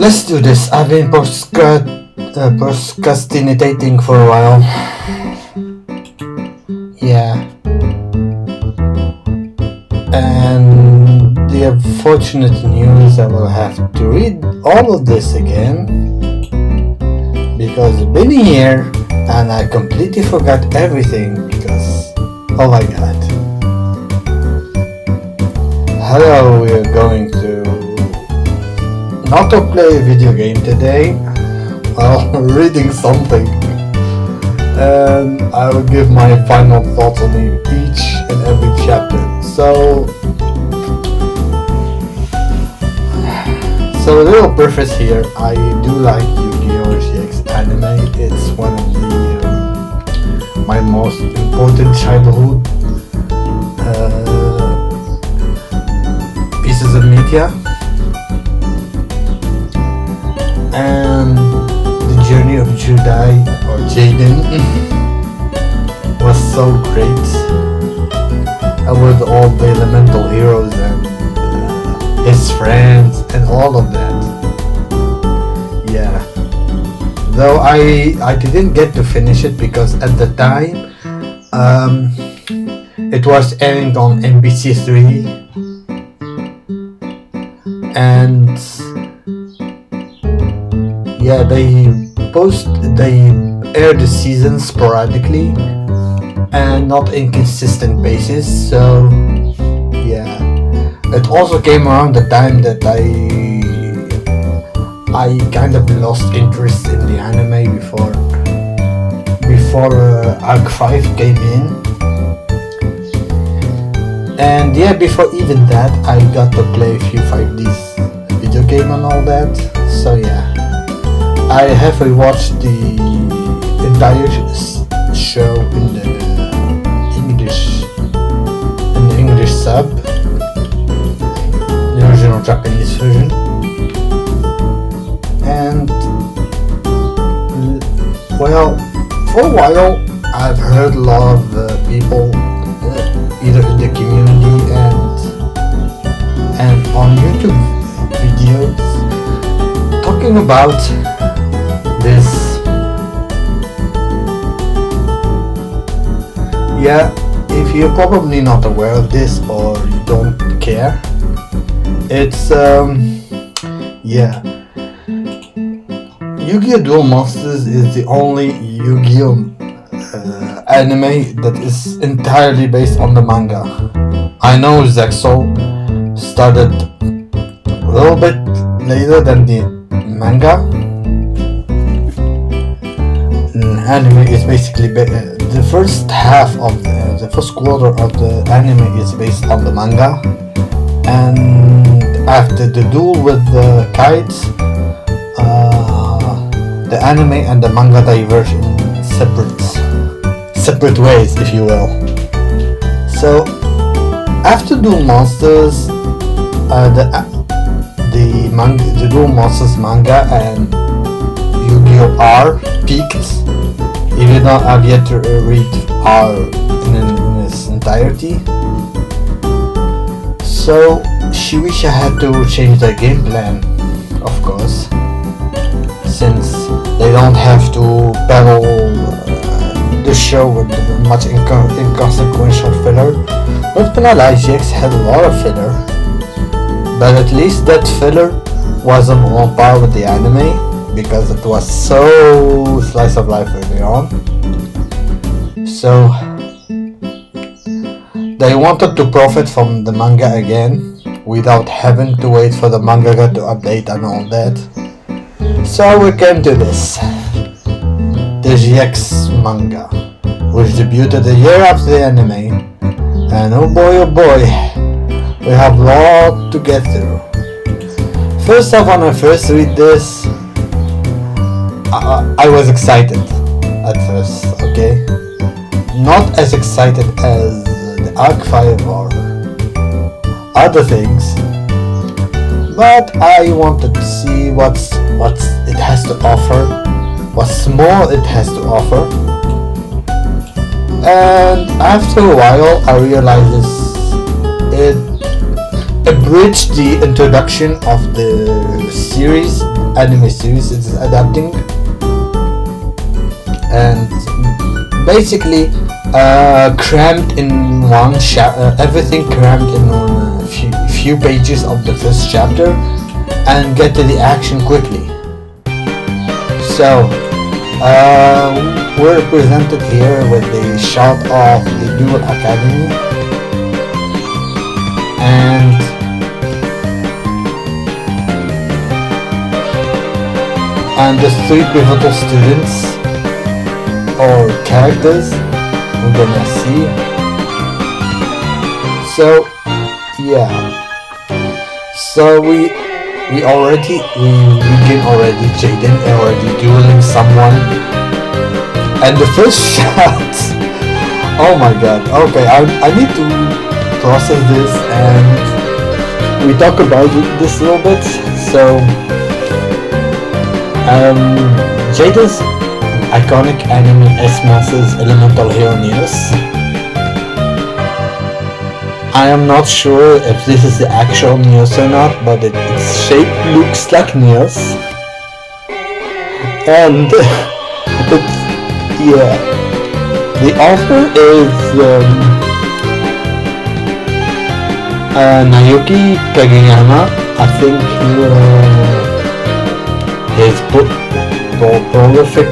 Let's do this. I've been procrastinating for a while. Yeah. And the unfortunate news, I will have to read all of this again because I've been here and I completely forgot everything because, oh my god. Hello, we're going to not to play a video game today, while reading something, and I will give my final thoughts on each and every chapter. So a little preface here. I do like Yu-Gi-Oh! GX anime. It's one of the my most important childhood pieces of media. And the journey of Judai or Jaden was so great, and with all the elemental heroes and his friends and all of that. Yeah, though I didn't get to finish it because at the time it was airing on NBC3 and yeah, they air the season sporadically and not inconsistent basis. So yeah, it also came around the time that I kind of lost interest in the anime before Arc 5 came in. And yeah, before even that, I got to play a few 5Ds video game and all that. So yeah, I have rewatched the entire show in the English sub, the original Japanese version, and well, for a while I've heard a lot of people either in the community and on YouTube videos talking about this. Yeah, if you're probably not aware of this or you don't care, it's yeah, Yu-Gi-Oh! Duel Monsters is the only Yu-Gi-Oh! Anime that is entirely based on the manga. I know Zexal started a little bit later than the manga. Anime is basically the first half of the first quarter of the anime is based on the manga, and after the duel with the kites, the anime and the manga diverge in separate ways, if you will. So after Duel Monsters, the Duel Monsters manga and Yu-Gi-Oh! R peaked. Even though I've yet to read R in its entirety. So Shueisha had to change their game plan, of course, since they don't have to battle the show with much inconsequential filler. But Vanilla GX had a lot of filler, but at least that filler wasn't on par with the anime, because it was so slice of life early on. So they wanted to profit from the manga again without having to wait for the mangaka to update and all that. So we came to this, the GX manga, which debuted a year after the anime, and oh boy, we have a lot to get through. First off, when I first read this, I was excited at first, okay? Not as excited as the Arc 5 or other things, but I wanted to see what it has to offer, what more it has to offer. And after a while I realized it abridged the introduction of the series anime series it is adapting, and basically crammed in one everything crammed in few pages of the first chapter, and get to the action quickly. So we're represented here with the shot of the Dual Academy, and the three pivotal students or characters we're gonna see. So yeah, so we begin already Jaden already dueling someone, and the first shot, oh my god, okay, I need to process this and we talk about this a little bit. So Jaden's iconic anime S-Monster's elemental hero Neos. I am not sure if this is the actual Neos or not, but its shape looks like Neos. And yeah, the author is Naoki Kageyama. I think his prolific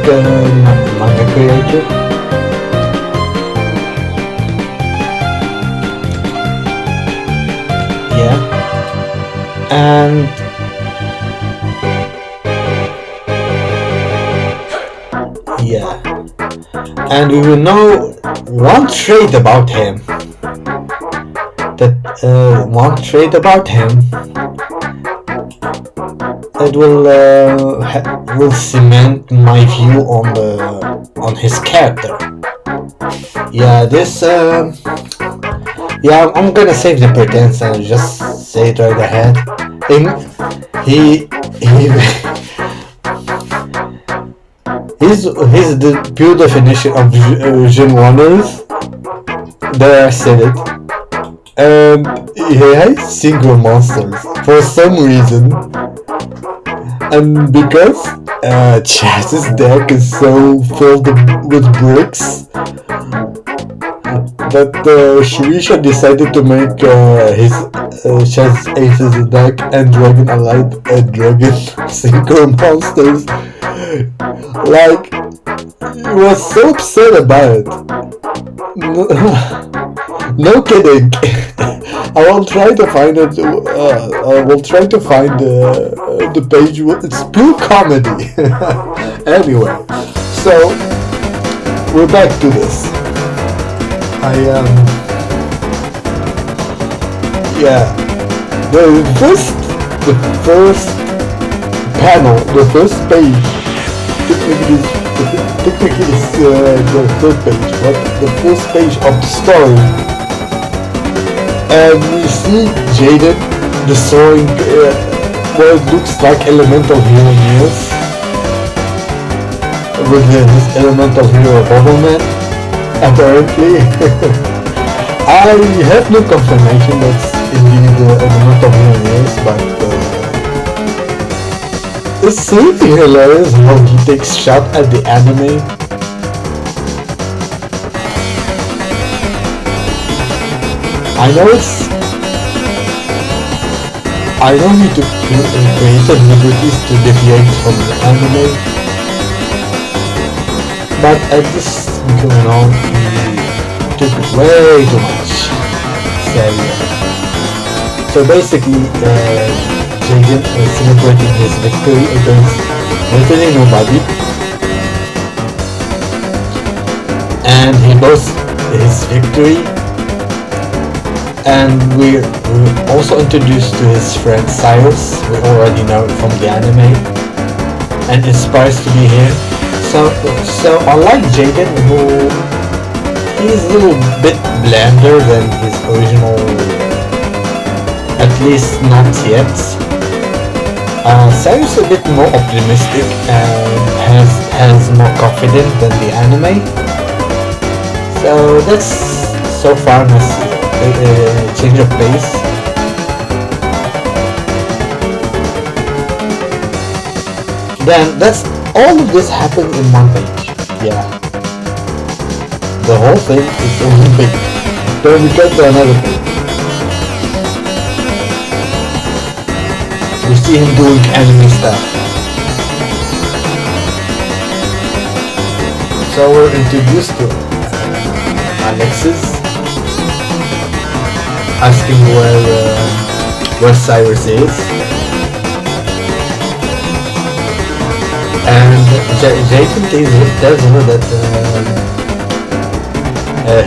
manga creator. Yeah, and we will know one trait about him. That will cement my view on his character. Yeah, this I'm gonna save the pretense and just say it right ahead. He's the pure definition of genres. There, I said it. And he hates single monsters for some reason. And because Chaz's deck is so filled with bricks, that Shueisha decided to make his Chaz Aces deck and Dragon Allied Dragon Synchro Monsters. Like, he was so upset about it. No kidding. I will try to find it. I will try to find the page. It's pure comedy. Anyway, so we're back to this. The first panel, the first page. Technically, it's the third page, but the first page of the story. And we see Jaden destroying what looks like elemental hero Neos with his elemental hero Bobbleman, apparently. I have no confirmation that's indeed elemental hero Neos, but it's really hilarious how he takes shot at the anime. I don't need to create liberties to deviate from the anime, but at this going on, he took way too much. So basically, Jaden is celebrating his victory against literally nobody, and he boasts his victory. And we're also introduced to his friend Cyrus, we already know from the anime, and inspires to be here. So unlike Jaden, who he's a little bit blander than his original, at least not yet. Cyrus is a bit more optimistic and has more confidence than the anime. So that's so far nice. Change of pace. Then that's all of this happened in one page. Yeah. The whole thing is in one page. Then we get to another page. We see him doing anime stuff. So we're introduced to Alexis, asking where Cyrus is, and Jaden tells her that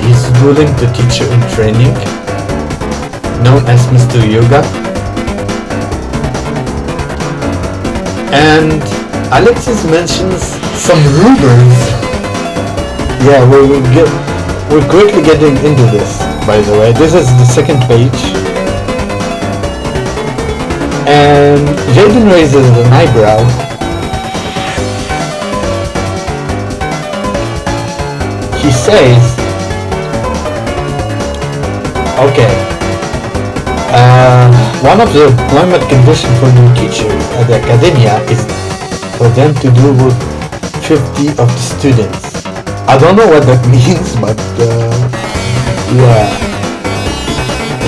he's willing to teach her in training, known as Mr. Yoga. And Alexis mentions some rumors. Yeah, we're quickly getting into this, by the way. This is the second page. And Jaden raises an eyebrow. He says, okay, one of the employment conditions for new teachers at the academia is for them to do with 50 of the students. I don't know what that means, but yeah.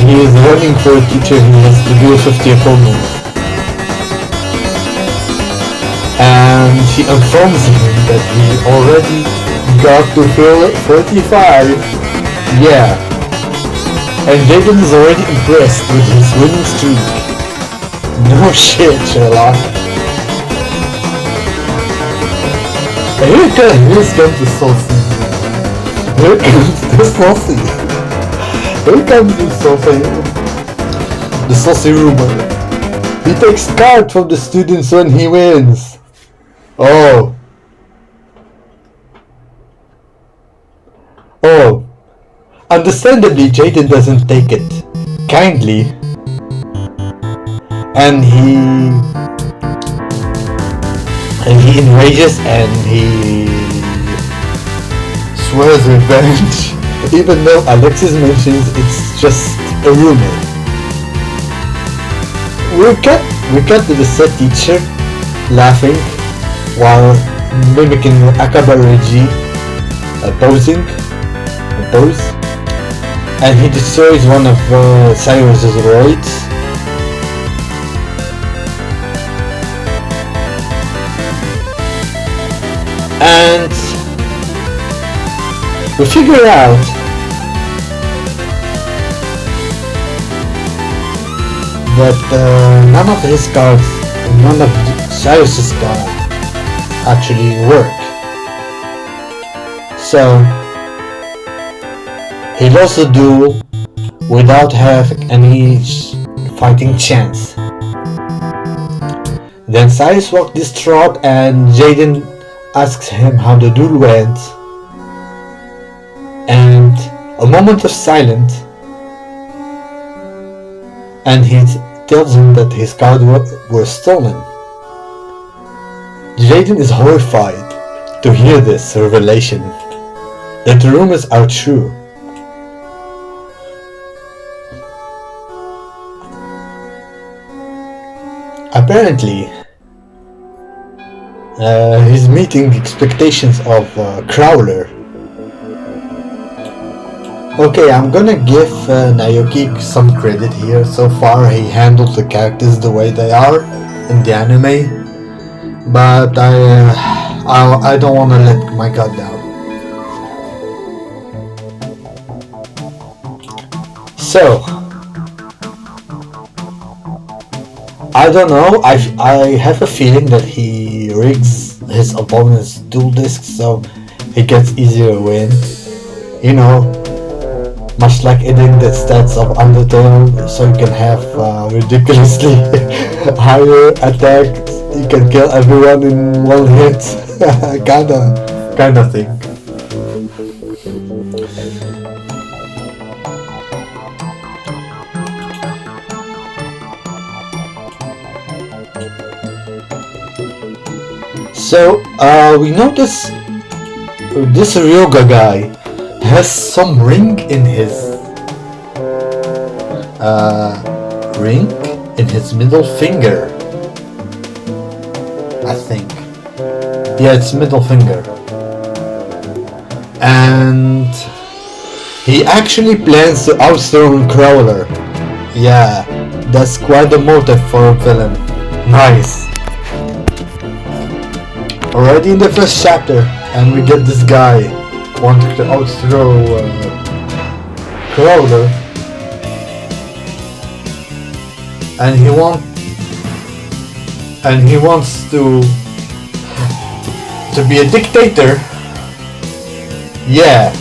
He is running for a teacher, he has to do 50 opponents. And she informs him that he already got to 45. Yeah. And Jaden is already impressed with his winning streak. No shit, Sherlock. Here comes the saucy. Here comes the saucy. Here comes the saucy. The saucy rumor. He takes cards from the students when he wins. Oh. Oh. Understandably, Jaden doesn't take it kindly. And he enrages and he swears revenge, even though Alexis mentions it's just a rumor. We cut to the set teacher laughing while mimicking Akaba Reggie posing, and he destroys one of Cyrus's droids. And we figure out that none of his cards, none of Cyrus's cards actually work. So he lost the duel without having any fighting chance. Then Cyrus walked distraught and Jaden asks him how the duel went, and a moment of silence, and he tells him that his cards were stolen. Jaden is horrified to hear this revelation, that the rumors are true. Apparently, he's meeting the expectations of Crowler. Okay, I'm gonna give Naoki some credit here. So far he handled the characters the way they are in the anime, but I don't wanna let my guard down. So I don't know, I have a feeling that he rigs his opponent's duel discs so he gets easier win. You know, much like editing the stats of Undertale, so you can have ridiculously higher attacks, you can kill everyone in one hit, kinda thing. So we notice this Ryoga guy has some ring in his middle finger, I think. Yeah, it's middle finger. And he actually plans to outthrow Crawler. Yeah, that's quite the motive for a villain. Nice. Already in the first chapter, and we get this guy wanting to outthrow Crawler. And he wants to be a dictator. Yeah,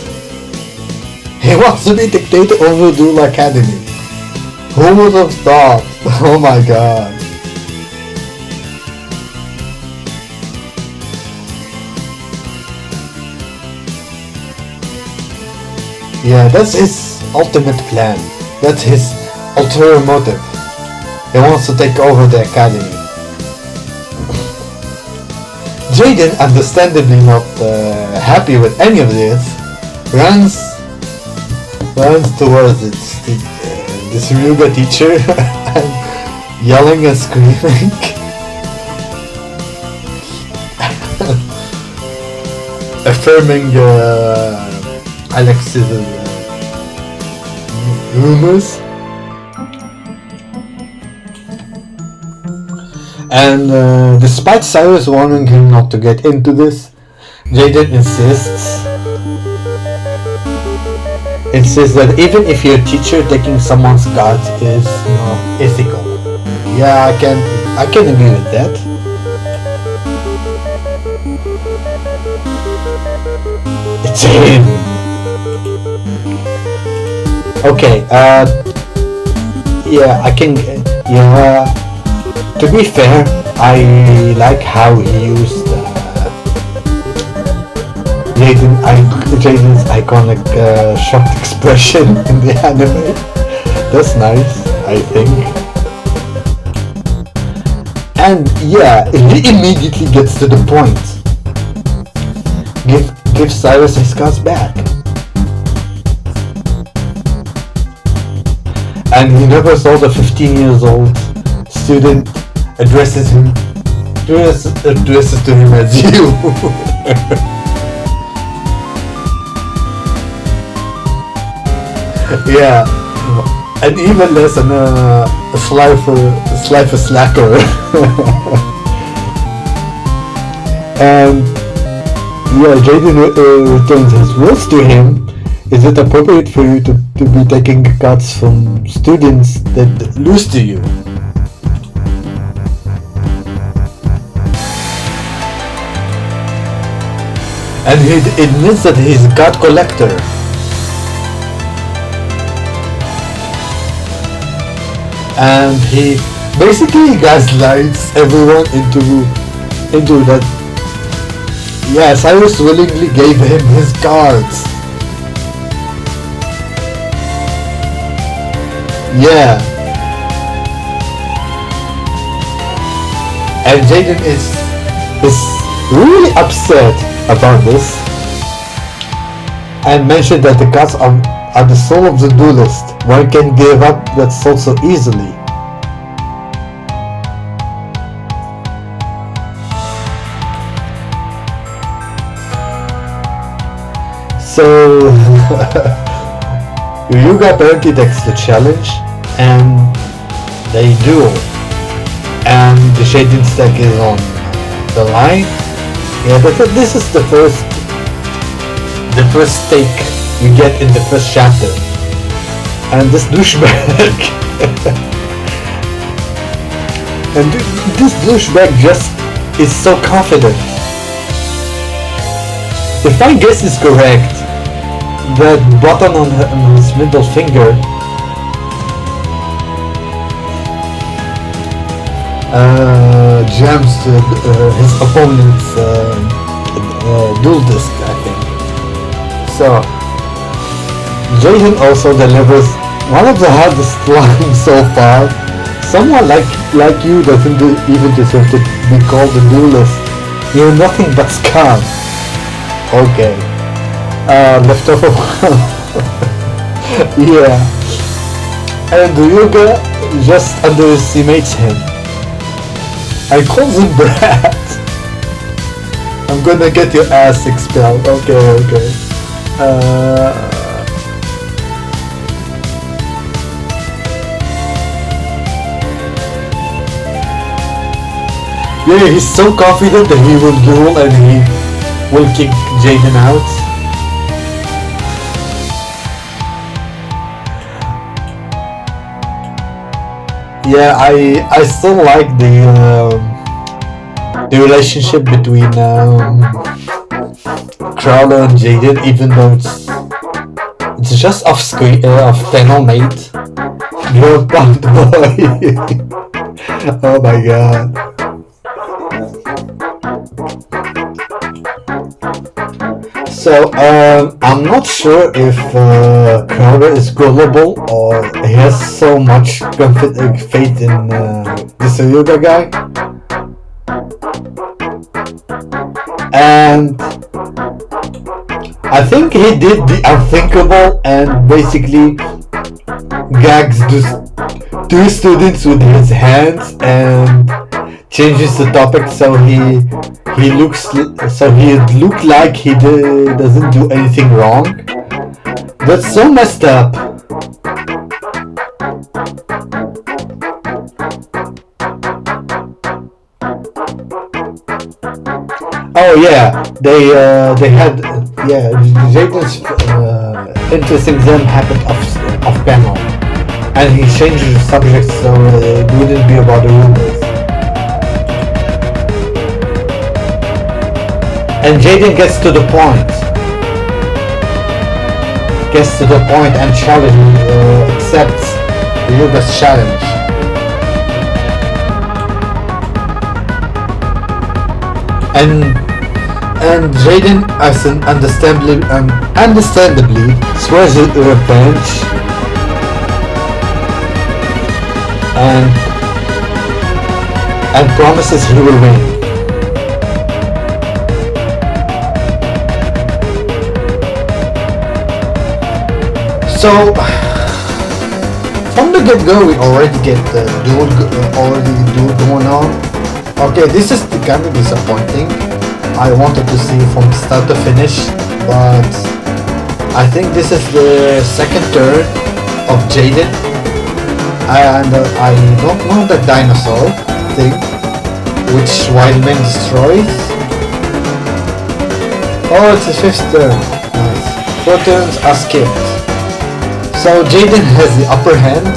he wants to be a dictator over Dula Academy. Who would have thought? Oh my god. Yeah, that's his ultimate plan. That's his ulterior motive. He wants to take over the academy. Jaden, understandably not happy with any of this, runs towards this Ryuga teacher and yelling and screaming. Affirming Alex's rumors. And despite Cyrus warning him not to get into this, Jaden insists that even if your teacher taking someone's gods is, ethical. Yeah, I can agree with that. It's him. Okay, yeah, I can, to be fair, I like how he used Jaden's iconic shocked expression in the anime. That's nice, I think. And yeah, he immediately gets to the point. Give Cyrus his cards back. And he never saw the 15 years old student addresses to him as you. Yeah, and even less than a sly for slacker. And yeah, Jaden returns his words to him. Is it appropriate for you to be taking cards from students that lose to you? And he admits that he's a card collector. And he basically gaslights everyone into that. Yeah, Cyrus willingly gave him his cards. Yeah. And Jaden is really upset about this and mentioned that the cards are the soul of the duelist. One can give up that soul so easily. So Ryuga apparently takes the challenge and they duel. And the Jaden stack is on the line. Yeah, this is the first stake you get in the first chapter. And this douchebag and this douchebag just is so confident. If my guess is correct, that button on his middle finger jams his opponent's dual disc, I think. So Jaden also delivers one of the hardest lines so far. Someone like you doesn't even deserve to be called a duelist. You're nothing but scum. Okay. Left over. Yeah. And Ryuga just underestimates him and calls him brat. I'm gonna get your ass expelled. Okay, okay. Yeah, he's so confident that he will duel and he will kick Jaden out. Yeah, I still like the relationship between Crowler and Jaden, even though it's just off screen, off panel, mate. You're pumped, boy. Oh my god. So I'm not sure if Crowder is gullible or he has so much faith in this Ryuga guy. And I think he did the unthinkable and basically gags two students with his hands and changes the topic so he look like he doesn't do anything wrong. That's so messed up. Oh yeah, they had Jaden's interesting them happened off panel, and he changed the subject so it wouldn't be about the rumors. And Jaden gets to the point. And accepts Ryuga's challenge. And Jaden, as understandably, swears revenge and promises he will win. So from the get-go, we already get the duel going on. Okay, this is kind of disappointing. I wanted to see from start to finish, but I think this is the second turn of Jaden, and I don't know the dinosaur thing, which Wildman destroys. Oh, it's the fifth turn. Nice. 4 turns are skipped. So Jaden has the upper hand,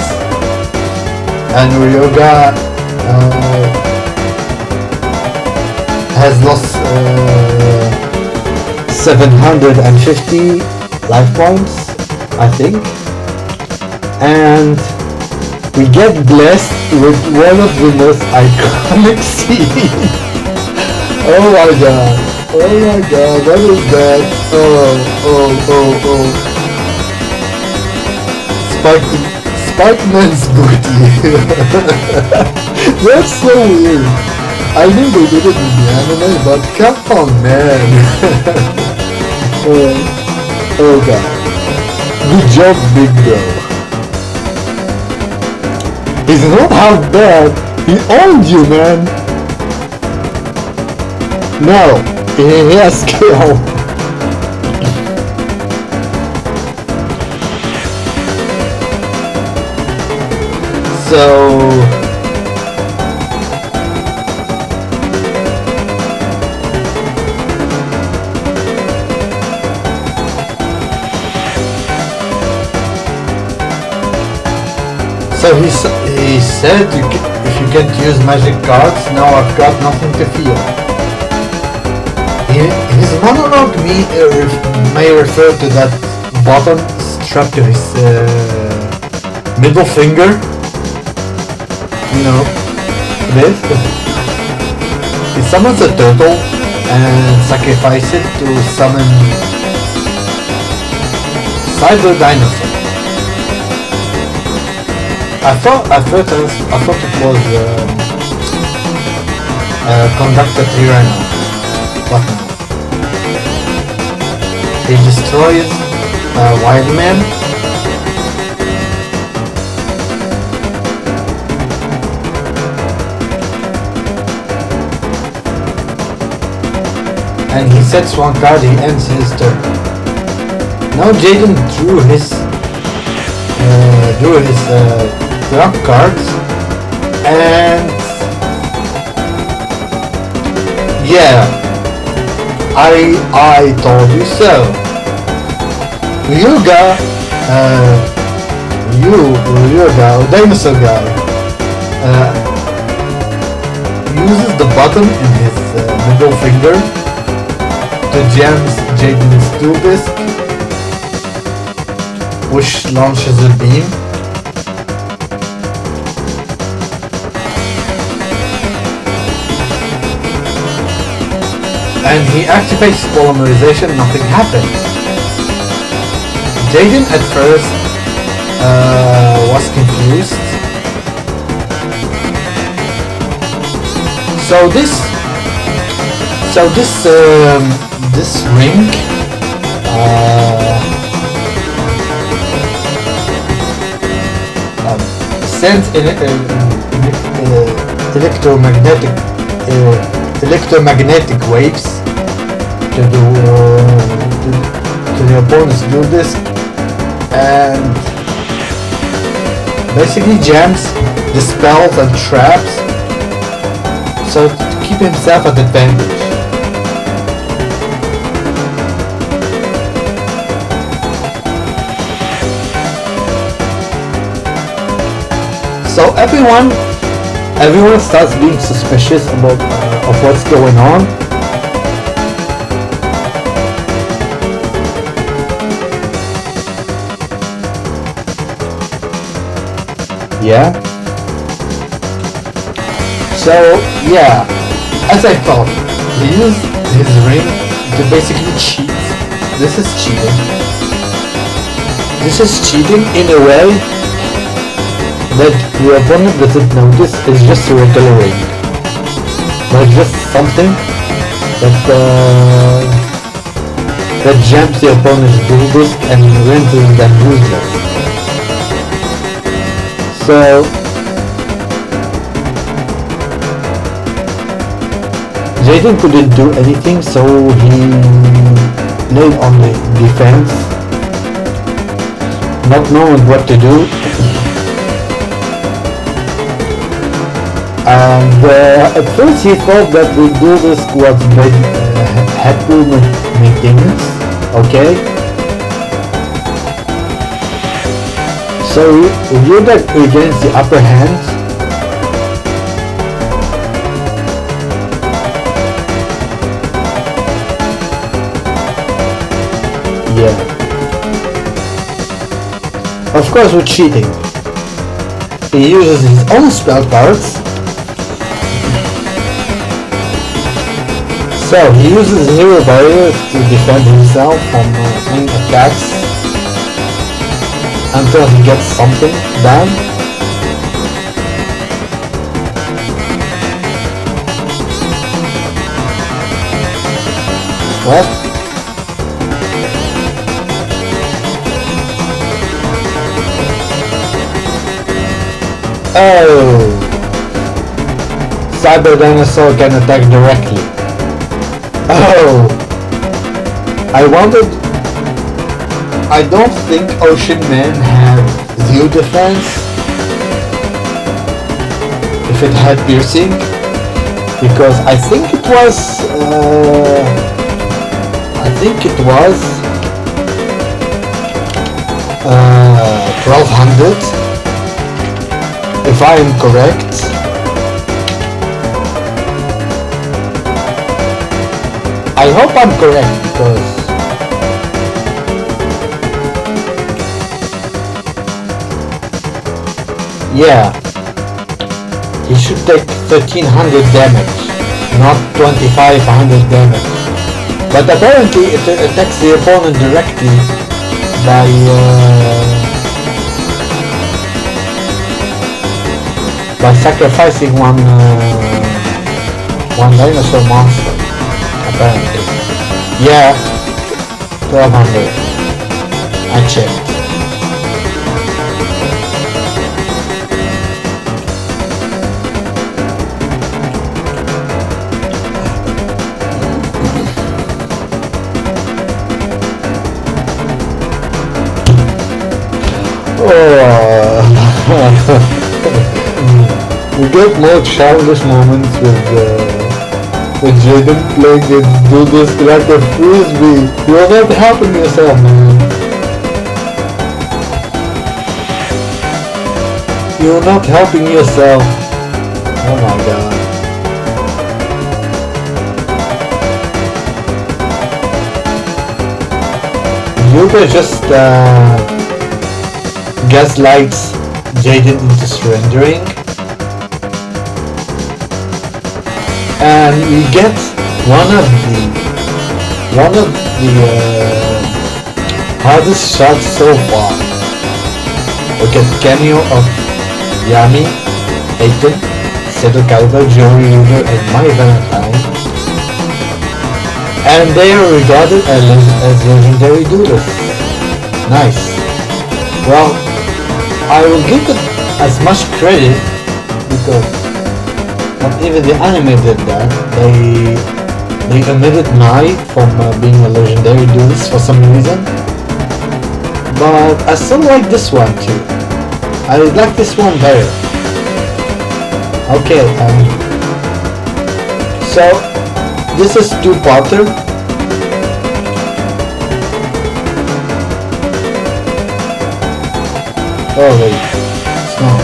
and Ryuga has lost 750 life points, I think. And we get blessed with one of the most iconic scenes. Oh my god, what is that? Oh. Spikeman's booty. That's so weird. I knew they did it in the anime, but come on, man. Oh god. Good job, big bro. He's not half bad. He owned you, man. No, he has skill. So he said if you can't use magic cards, now I've got nothing to feel. His monologue may refer to that button strapped to his middle finger. You know, this. He summons a turtle and sacrifices it to summon Cyber Dinosaur. I thought it was Conductor Tyranno, but no. He destroys Wildman. and he sets one card, he ends his turn. Now Jaden drew his trump cards, and yeah, I told you so. Ryuga, dinosaur guy, uses the button in his middle finger to jam Jaden's tool disc, which launches a beam. And he activates polymerization, nothing happens. Jaden at first was confused. So this ring sends electromagnetic waves to the opponent's dual disc, and basically jams, dispels and traps, so to keep himself at advantage. So everyone starts being suspicious about of what's going on. Yeah. So yeah, as I thought, he used his ring to basically cheat. This is cheating. This is cheating in a way that the opponent doesn't notice. It's just a regular ring. But just something that jams the opponent's dual disc and renders them useless. So Jaden couldn't do anything, so he laid on the defense, not knowing what to do. And at first he thought that the dual disc was head movement maintenance, okay? So Ryuga regains the upper hand. Yeah. Of course with cheating. He uses his own spell cards. So he uses Hero Barrier to defend himself from any attacks until he gets something done. What? Oh! Cyber Dinosaur can attack directly. Oh! I don't think Ocean Man had zero defense if it had piercing, because I think it was 1200 if I am correct. I hope I'm correct, because yeah, he should take 1300 damage, not 2500 damage. But apparently it attacks the opponent directly by sacrificing one dinosaur monster. Apparently, yeah, 1200. I checked. Oh, we get more childish moments with Jaden playing his do this like a frisbee. You're not helping yourself, man. You're not helping yourself. Oh my god. Yuga just gaslights Jaden into surrendering, and we get one of the hardest shots so far. We get cameo of Yami, Aiton, Seto Kaiba, Joey Yuga, and My Valentine, and they are regarded as legendary duelists. Nice. Well, I will give it as much credit because not even the anime did that. They omitted Mai from being a legendary duelist for some reason. But I still like this one too. I like this one better. Okay, so this is two-parter. Oh wait, it's not.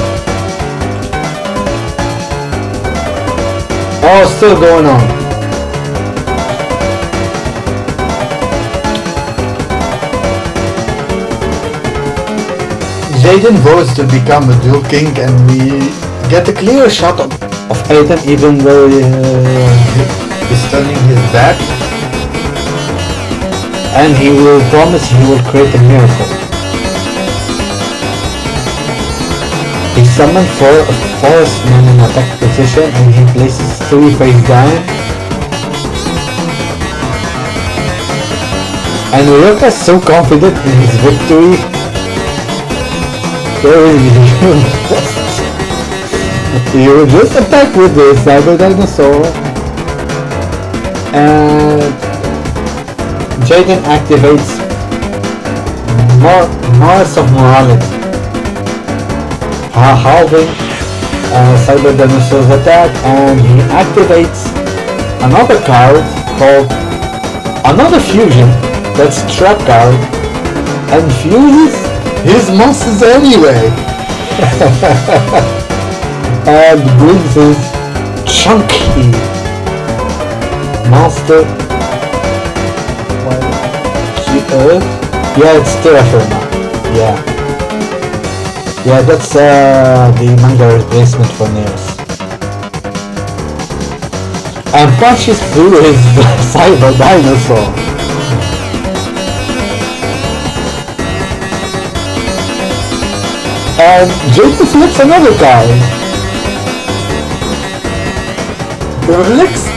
Oh, still going on. Jaden votes to become a dual king, and we get a clear shot of Aiden, even though he's turning his back, and he will promise he will create a miracle. He summons a forest man in attack position, and he places 3 face down. And Ryoka is so confident in his victory. He will just attack with the Cyber Dinosaur, and Jaden activates Mars of Morality, halving Cyber Dinosaur's attack, and he activates another card called Another Fusion, that's Trap card, and fuses his monsters anyway. And brings his chunky monster. Earth? Yeah, it's Terra Firma. Yeah, that's the manga replacement for Nails. And punches through his Cyber Dinosaur. And Jason flips another card. Reflects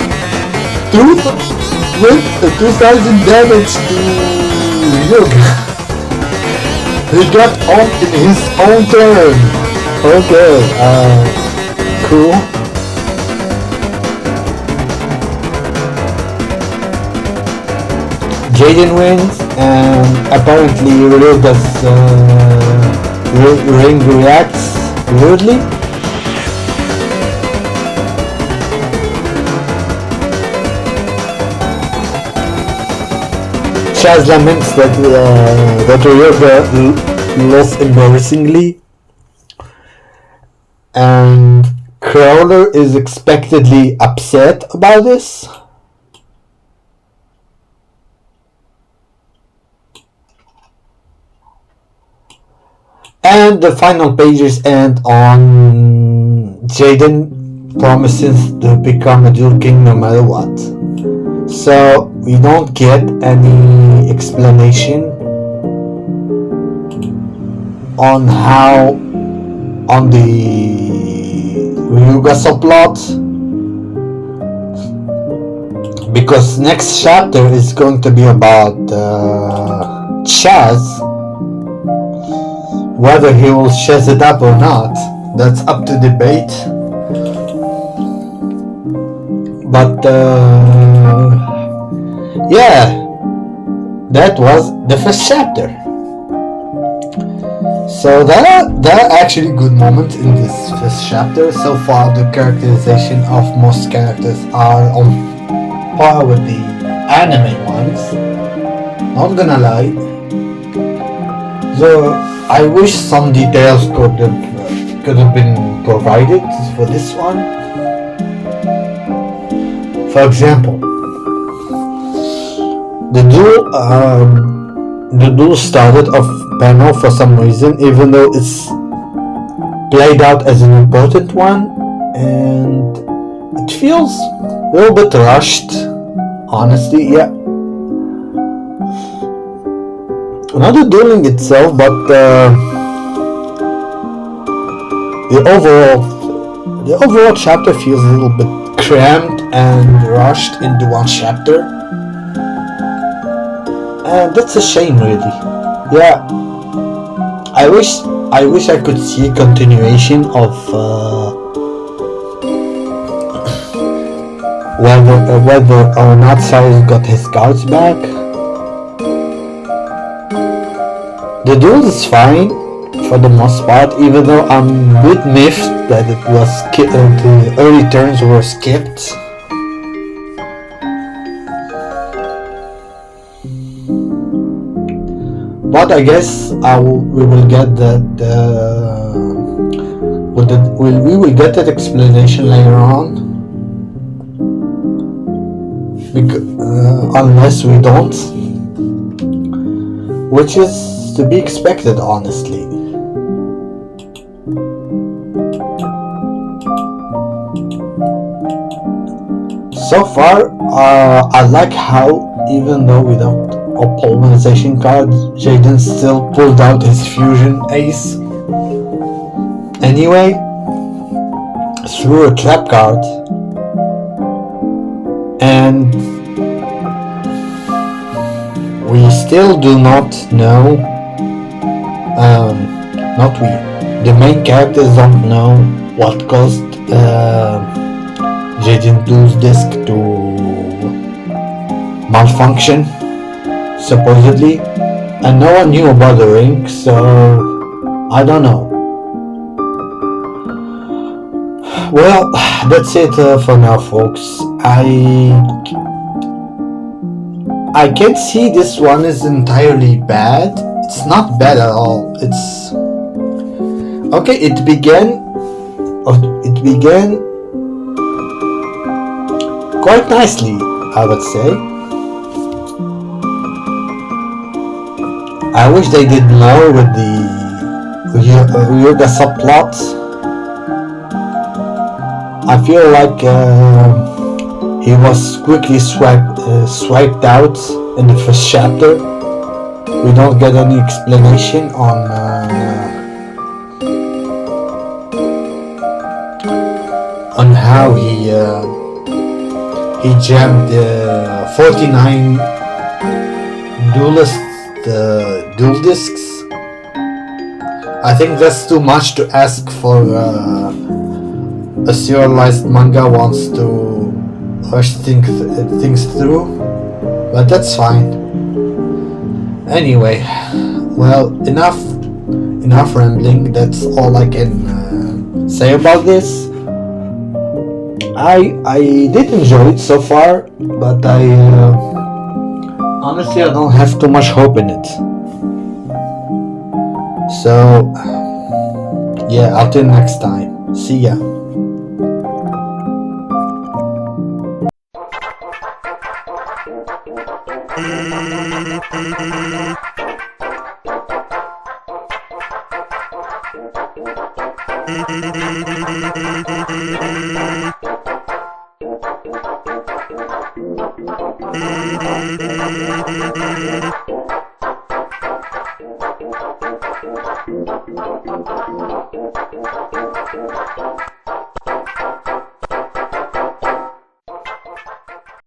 2,000 damage to Yuga. He got on in his own turn. Okay, cool. Jaden wins, and apparently Ryuga's ring reacts weirdly. Chaz laments that Ryuga lost embarrassingly, and Crowler is expectedly upset about this. And the final pages end on Jaden promises to become a dual king no matter what. So we don't get any explanation on how on the Ryuga subplot, because next chapter is going to be about Chaz. Whether he will Chaz it up or not, that's up to debate. But yeah, that was the first chapter. So there are actually good moments in this first chapter. So far, the characterization of most characters are on par with the anime ones. Not gonna lie. So I wish some details could have been provided for this one. For example, the duel started off panel for some reason, even though it's played out as an important one, and it feels a little bit rushed, honestly. Yeah, not the dueling itself, but the overall chapter feels a little bit crammed and rushed into one chapter, and that's a shame, really. Yeah, I wish I could see a continuation of whether or not Cyrus got his guards back. The duel is fine for the most part, even though I'm a bit miffed that it was the early turns were skipped. But I guess we will get that. We will get that explanation later on. Unless we don't, which is to be expected, honestly. So far, I like how, even though without a polarization card, Jaden still pulled out his fusion ace. Anyway, through a trap card, and we still do not know. Not we. The main characters don't know what caused Jaden Blue's disc to malfunction, supposedly, and no one knew about the ring, so I don't know. Well, that's it for now, folks. I can't see this one is entirely bad. It's not bad at all. It's okay. It began quite nicely, I would say. I wish they did more with the Yoga subplot. I feel like he was quickly swiped out in the first chapter. We don't get any explanation on how he jammed 49 dual discs. I think that's too much to ask for a serialized manga wants to rush things through, but that's fine. Anyway, well, enough rambling. That's all I can say about this. I did enjoy it so far, but honestly I don't have too much hope in it. So yeah, until next time. See ya.